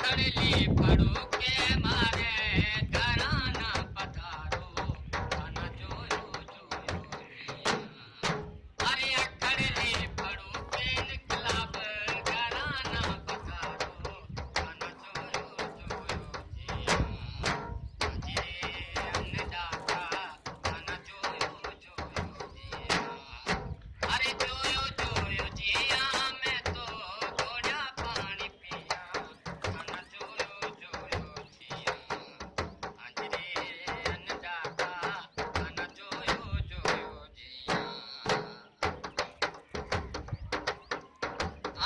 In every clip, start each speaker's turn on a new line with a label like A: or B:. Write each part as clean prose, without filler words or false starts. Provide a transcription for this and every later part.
A: अखड़ली पड़ू के मारे घराना पधारो अन जोयो जोयो जिया अरे अखड़ली पड़ू के निकलब घराना पधारो अन जोयो जोयो जिया अजे अन्नदाता अन जोयो जोयो जिया अरे जोयो जोयो जिया मैं तो घोड़ा पानी पिया अन जोयो जोयो जिया अजरे अन्नदाता अन जोयो जोयो जिया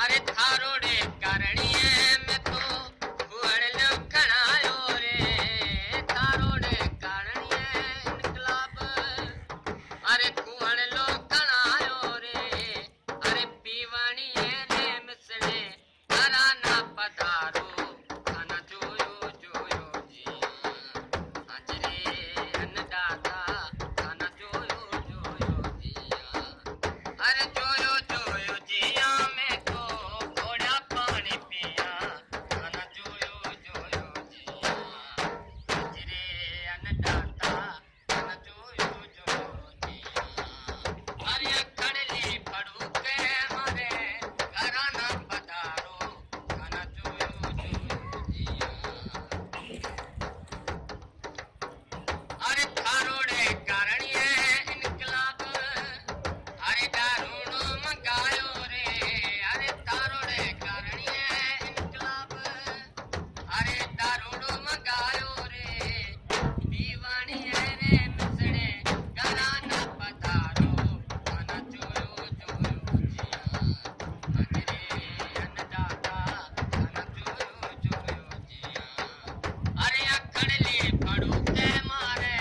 A: अरे थारोड़े करणी में तो कुहड़ लखणायो रे थारोड़े करणी इनकलाब अरे कुहड़ लोखणायो रे अरे पीवणी ने मिसड़े घराना पधारो अन जोयो जोयो जिया अजरे अन्नदाता अन जोयो जोयो जिया अरे जोयो जोयो जिया मैं तो घोड़ा पानी पिया अन जोयो जोयो जिया अजरे अन्नदाता अन जोयो जोयो जिया अरे अखड़ली पड़ू के मारे घराना पधारो अन जोयो जोयो जिया अरे थारोड़े करणी इनकलाब अरे दारूणो मंगायो रे अरे थारोड़े करणी इनकलाब अरे दारूणो मंगायो रे दीवानी रे मिसड़े घराना पधारो अन जोयो जोयो जिया अजरे अन्नदाता अन जोयो जोयो जिया अरे अखड़ली पड़ू के मारे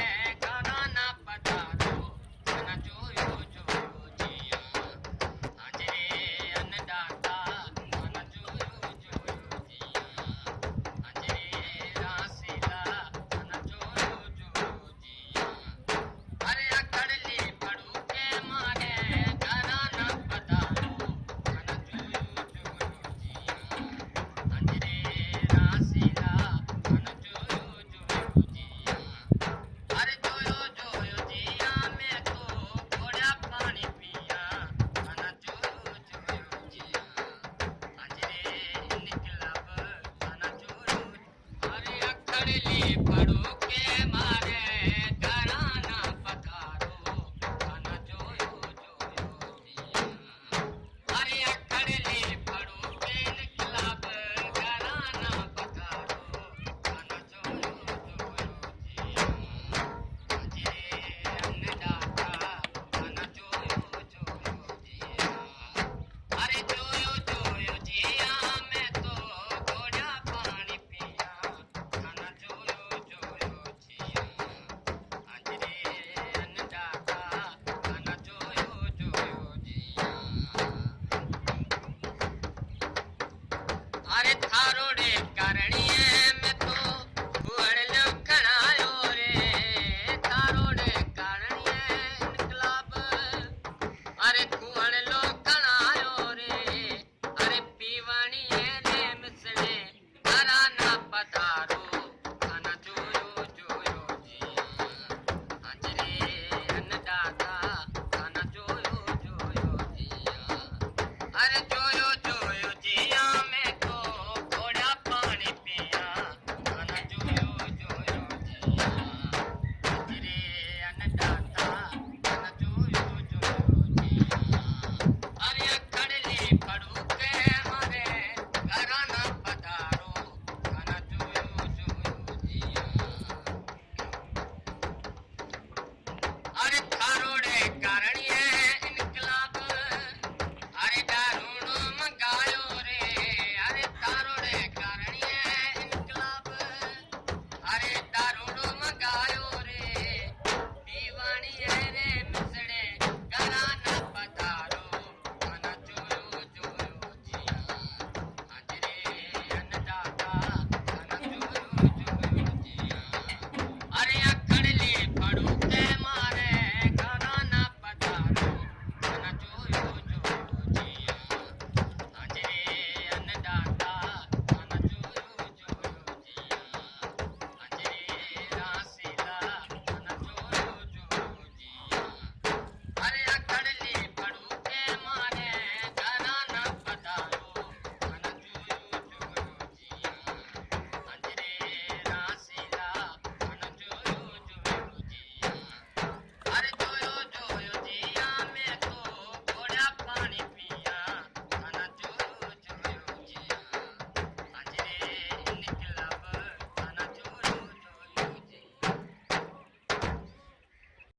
A: घराना पधारो अन जोयो जोयो जिया अजरे अन्नदाता अन जोयो जोयो जिया अजरे रासीला अन जोयो जोयो जिया अरे अखड़ली पड़ू के मारे घराना पधारो अन जोयो जोयो जिया अजरे रासीला अन जोयो जोयो जिया अरे जोयो जोयो जिया मैं तो घोड़ा पानी पिया अन जोयो जोयो जिया अजरे निकलब अन जोयो अरे अखड़ली पड़ू के मारे